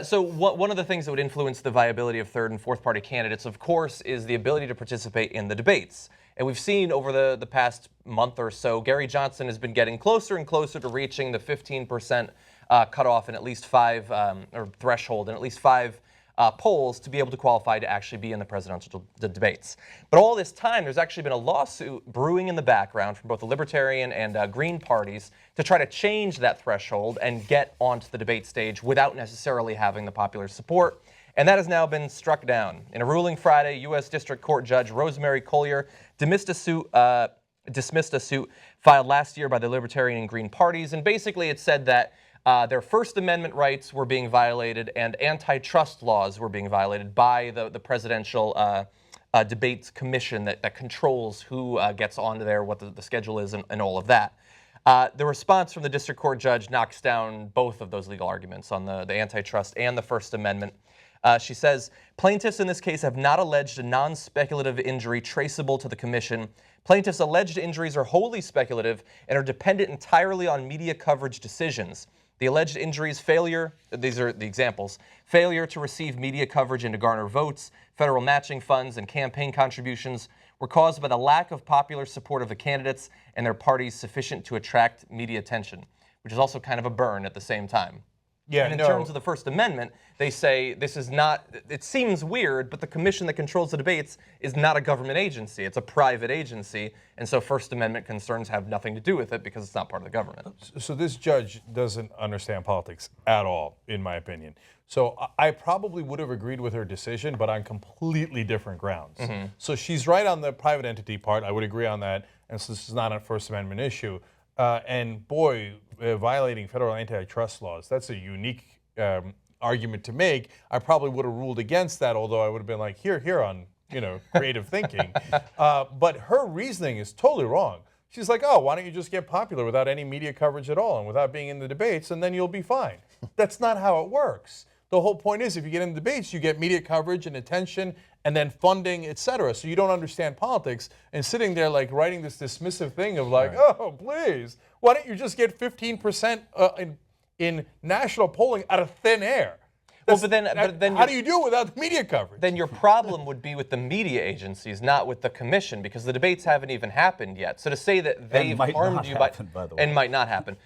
So one of the things that would influence the viability of third and fourth party candidates, of course, is the ability to participate in the debates. And we've seen over the past month or so, Gary Johnson has been getting closer and closer to reaching the 15% cutoff in at least five, or threshold in at least five polls to be able to qualify to actually be in the presidential debates. But all this time, there's actually been a lawsuit brewing in the background from both the Libertarian and Green parties to try to change that threshold and get onto the debate stage without necessarily having the popular support. And that has now been struck down. In a ruling Friday, U.S. District Court Judge Rosemary Collyer dismissed a suit filed last year by the Libertarian and Green parties. And basically it said that their First Amendment rights were being violated and antitrust laws were being violated by the presidential debates commission that controls who gets onto there, what the schedule is, and all of that. The response from the district court judge knocks down both of those legal arguments on the antitrust and the First Amendment. She says, plaintiffs in this case have not alleged a non-speculative injury traceable to the commission. Plaintiffs' alleged injuries are wholly speculative and are dependent entirely on media coverage decisions. The alleged injuries, these are the examples, failure to receive media coverage and to garner votes, federal matching funds, and campaign contributions were caused by the lack of popular support of the candidates and their parties sufficient to attract media attention, which is also kind of a burn at the same time. Yeah, and in terms of the First Amendment, they say this is not, it seems weird, but the commission that controls the debates is not a government agency. It's a private agency, and so First Amendment concerns have nothing to do with it because it's not part of the government. So this judge doesn't understand politics at all, in my opinion. So I probably would have agreed with her decision, but on completely different grounds. Mm-hmm. So she's right on the private entity part. I would agree on that, and so this is not a First Amendment issue. And boy, violating federal antitrust laws, that's a unique argument to make. I probably would have ruled against that, although I would have been like, here on, creative thinking. But her reasoning is totally wrong. She's like, oh, why don't you just get popular without any media coverage at all and without being in the debates, and then you'll be fine. That's not how it works. The whole point is if you get in the debates, you get media coverage and attention and then funding, et cetera. So you don't understand politics and sitting there like writing this dismissive thing of like, right. Oh, please, why don't you just get 15% in national polling out of thin air? Well, but then how do you do it without the media coverage? Then your problem would be with the media agencies, not with the commission, because the debates haven't even happened yet. So to say that they've harmed you by the way. And might not happen.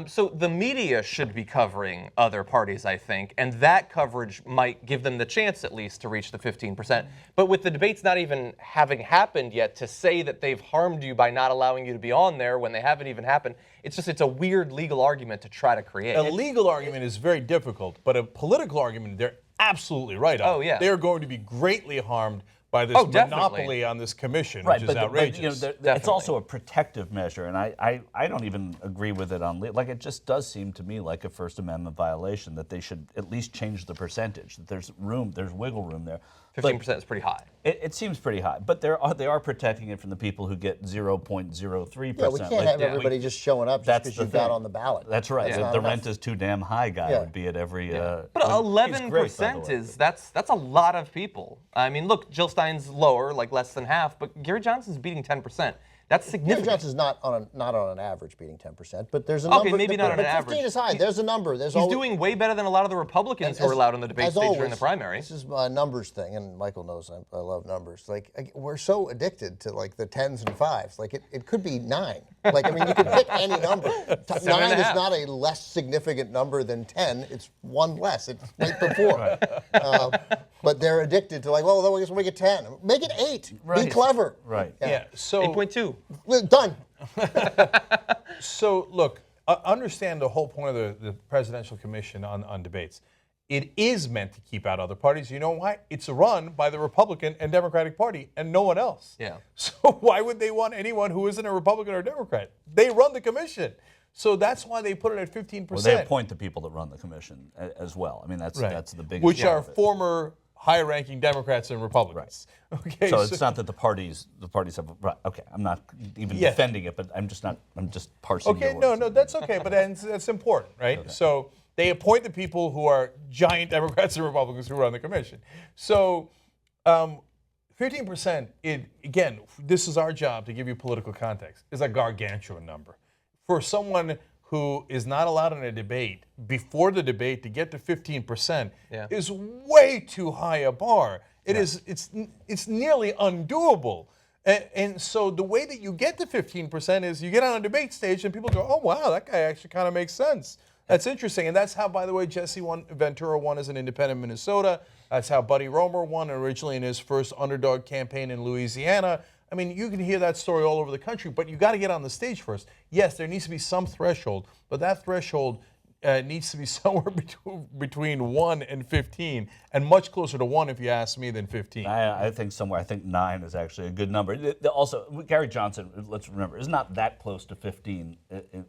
So the media should be covering other parties, I think, and that coverage might give them the chance at least to reach the 15%. But with the debates not even having happened yet, to say that they've harmed you by not allowing you to be on there when they haven't even happened, it's a weird legal argument to try to create. A legal argument is very difficult, but a political argument, they're absolutely right on. Oh, yeah. They are going to be greatly harmed by this monopoly on this commission, right, which is outrageous. But, it's also a protective measure, and I don't even agree with it on like it just does seem to me like a First Amendment violation that they should at least change the percentage. That there's wiggle room there. 15% is pretty high. It seems pretty high, but they are protecting it from the people who get 0.03%. Yeah, we can't have everybody just showing up just because you got on the ballot. That's right. Yeah. The rent is too damn high guy would be at every. But 11% is that's a lot of people. I mean, look, Jill Stein's lower, like less than half, but Gary Johnson's beating 10%. That's significant. Gary Johnson's not on an average beating 10%, but there's a number. Okay, maybe not on an 15 average. is high. There's a number. He's doing way better than a lot of the Republicans who are allowed on the debate stage during the primary. This is a numbers thing, and Michael knows I love numbers. Like we're so addicted to like the 10s and 5s. Like it could be 9. Like I mean, you could pick any number. 9 is not a less significant number than 10. It's one less. It's right before. Right. But they're addicted to like, well, I guess we'll make it 10. Make it 8. Right. Be clever. Right. Yeah. So 8.2. Done. So look, understand the whole point of the Presidential Commission on debates. It is meant to keep out other parties. You know why? It's run by the Republican and Democratic Party and no one else. Yeah. So why would they want anyone who isn't a Republican or Democrat? They run the commission. So that's why they put it at 15%. Well, they appoint the people that run the commission as well. I mean, that's the biggest. Which are former high-ranking Democrats and Republicans. Right. Okay. So it's not that the parties have. Right. Okay. I'm not even defending it, but I'm just parsing. Okay. Your words. No, that's okay, but that's important, right? Okay. So they appoint the people who are giant Democrats and Republicans who run the commission. So 15%. Again, this is our job to give you political context. Is a gargantuan number for someone who is not allowed in a debate before the debate to get to 15% is way too high a bar. It's nearly undoable. And so the way that you get to 15% is you get on a debate stage and people go, oh, wow, that guy actually kind of makes sense. That's interesting. And that's how, by the way, Jesse Ventura won as an independent in Minnesota. That's how Buddy Roemer won originally in his first underdog campaign in Louisiana. I mean, you can hear that story all over the country, but you got to get on the stage first. Yes, there needs to be some threshold, but that threshold needs to be somewhere between 1 and 15, and much closer to 1, if you ask me, than 15. I think somewhere. I think 9 is actually a good number. Also, Gary Johnson, let's remember, is not that close to 15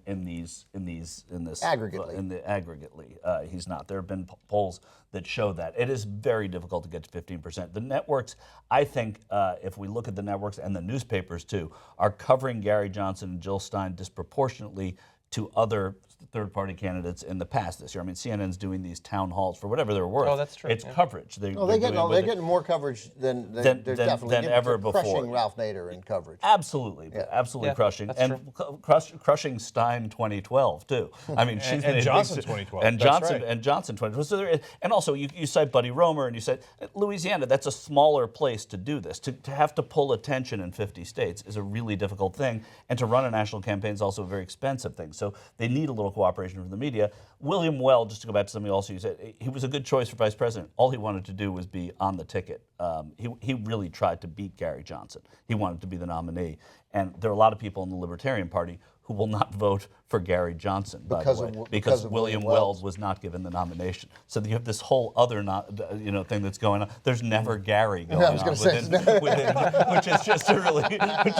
in this aggregately. Aggregately, he's not. There have been polls that show that it is very difficult to get to 15%. The networks, I think, if we look at the networks and the newspapers too, are covering Gary Johnson and Jill Stein disproportionately to other third-party candidates in the past this year. I mean, CNN's doing these town halls for whatever they're worth. Oh, that's true. It's coverage. They're getting more coverage than ever before. Crushing Ralph Nader in coverage. Absolutely, absolutely crushing, and crushing Stein 2012 too. I mean, she's and Johnson 2012, and Johnson 2012. So and also you cite Buddy Roemer, and you said Louisiana. That's a smaller place to do this. To have to pull attention in 50 states is a really difficult thing, and to run a national campaign is also a very expensive thing. So they need a little cooperation from the media. William Weld, just to go back to something else you said, he was a good choice for vice president. All he wanted to do was be on the ticket. He really tried to beat Gary Johnson. He wanted to be the nominee. And there are a lot of people in the Libertarian Party who will not vote for Gary Johnson, because William Weld was not given the nomination. So you have this whole other thing that's going on. There's never Gary going on, which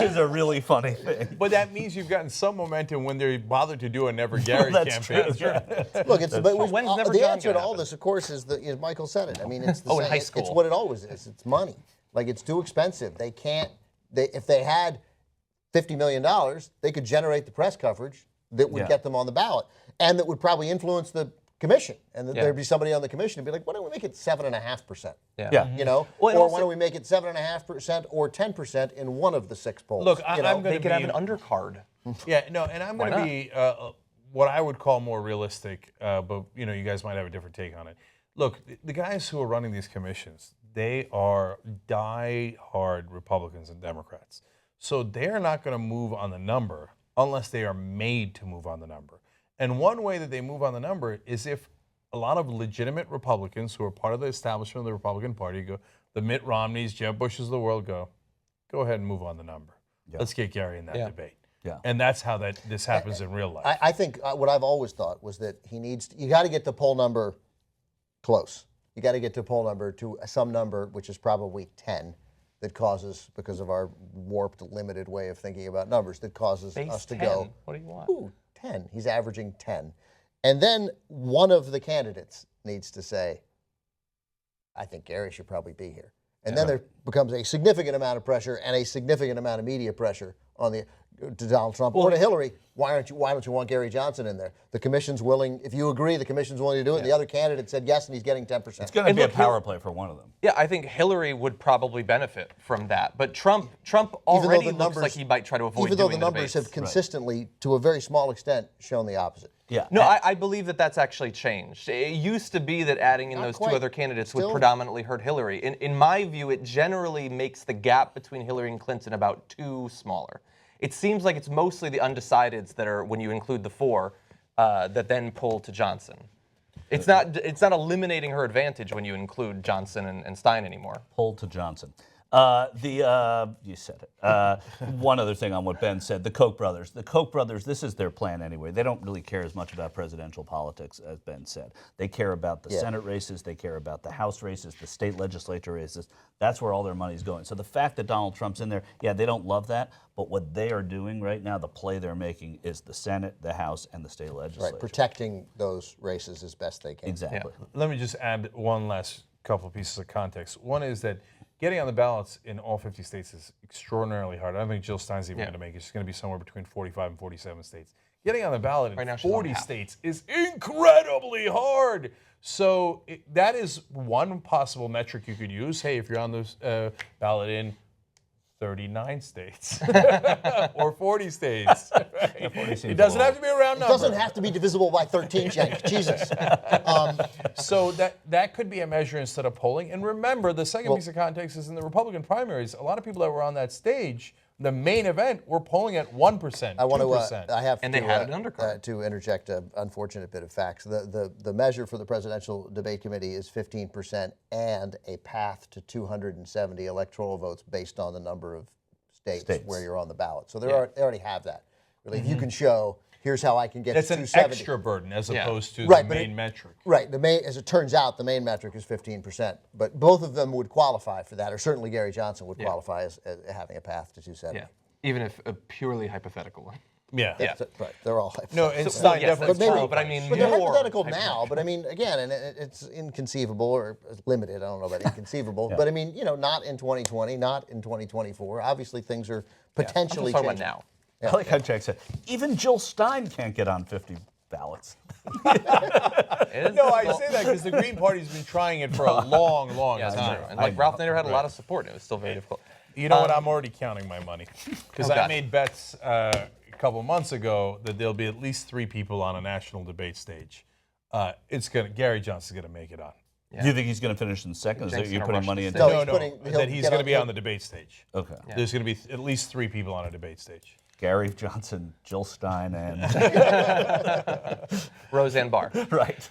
is a really funny thing. But that means you've gotten some momentum when they bothered to do a Never Gary campaign. Look, the answer to all this, of course, is Michael said it. I mean, it's the same. In high school. It's what it always is. It's money. Like, it's too expensive. If they had $50 million, they could generate the press coverage that would get them on the ballot, and that would probably influence the commission. And there'd be somebody on the commission who'd be like, why don't we make it 7.5%? You know, or why don't we make it 7.5% or 10% in one of the 6 polls? Look, they could have an undercard. And I'm going to be what I would call more realistic, but you guys might have a different take on it. Look, the guys who are running these commissions, they are die-hard Republicans and Democrats. So they're not going to move on the number unless they are made to move on the number. And one way that they move on the number is if a lot of legitimate Republicans who are part of the establishment of the Republican Party go, the Mitt Romneys, Jeb Bushes of the world go ahead and move on the number. Let's get Gary in that debate. And that's how this happens in real life. I think what I've always thought was that you got to get the poll number close. You got to get the poll number to some number, which is probably 10. That causes, because of our warped, limited way of thinking about numbers, that causes us to 10. go, what do you want? Ooh, 10. He's averaging 10. And then one of the candidates needs to say, I think Gary should probably be here. And then there becomes a significant amount of pressure and a significant amount of media pressure to Donald Trump or to Hillary. Why don't you want Gary Johnson in there? The commission's willing. If you agree, the commission's willing to do it. And the other candidate said yes, and he's getting 10%. It's going to be a power play for one of them. Yeah, I think Hillary would probably benefit from that. But Trump already looks like he might try to avoid doing even though the numbers have consistently, to a very small extent, shown the opposite. Yeah. No, I believe that's actually changed. It used to be that adding in those 2 other candidates would predominantly hurt Hillary. In my view, it generally makes the gap between Hillary and Clinton about 2 smaller. It seems like it's mostly the undecideds that are, when you include the 4, that then pull to Johnson. It's not eliminating her advantage when you include Johnson and Stein anymore. Pull to Johnson. You said it. One other thing on what Ben said, the Koch brothers. The Koch brothers, this is their plan anyway. They don't really care as much about presidential politics, as Ben said. They care about the Senate races. They care about the House races, the state legislature races. That's where all their money's going. So the fact that Donald Trump's in there, they don't love that. But what they are doing right now, the play they're making, is the Senate, the House, and the state legislature. Right, protecting those races as best they can. Exactly. Let me just add one last couple of pieces of context. One is that getting on the ballots in all 50 states is extraordinarily hard. I don't think Jill Stein's even going to make it. She's going to be somewhere between 45 and 47 states. Getting on the ballot in 40 states is incredibly hard. So that is one possible metric you could use. Hey, if you're on the ballot in 39 states or 40 states. Right? 40 It doesn't have to be a round It number. doesn't have to be divisible by 13, Cenk. Jesus. So that could be a measure instead of polling. And remember, the second piece of context is in the Republican primaries, a lot of people that were on that stage, the main event, were polling at 1%, I want 2%. to. I have And to, they had an undercard. to interject an unfortunate bit of facts. The measure for the Presidential Debate Committee is 15% and a path to 270 electoral votes based on the number of states. Where you're on the ballot. So they already have that. Really, if you can show, here's how I can get That's to an 270. extra burden as opposed to Right, the but main metric. Right. The main, as it turns out, the main metric is 15%. But both of them would qualify for that, or certainly Gary Johnson would qualify as having a path to 270. Yeah, even if a purely hypothetical one. Yeah. Right. They're all No, and Stein yes, definitely. that's true, but I mean, But they're more hypothetical now. But I mean, again, and it's inconceivable or limited. I don't know about inconceivable. But I mean, not in 2020, not in 2024. Obviously, things are potentially I'm talking changing. about now. I like how Jack said, even Jill Stein can't get on 50 ballots. No, I say that because the Green Party's been trying it for a long, long Yeah, that's time. true. And like Ralph Nader had a lot of support, and it was still very difficult. You know what? I'm already counting my money because I God. made bets a couple months ago that there'll be at least 3 people on a national debate stage. Gary Johnson's gonna make it on. Do you think he's going to finish in second? Is that Cenk's you're gonna putting rush money the into? stage. No, No, he'll that he's get going to on- be on the debate stage. Okay. There's going to be at least 3 people on a debate stage. Gary Johnson, Jill Stein, and Roseanne Barr. right.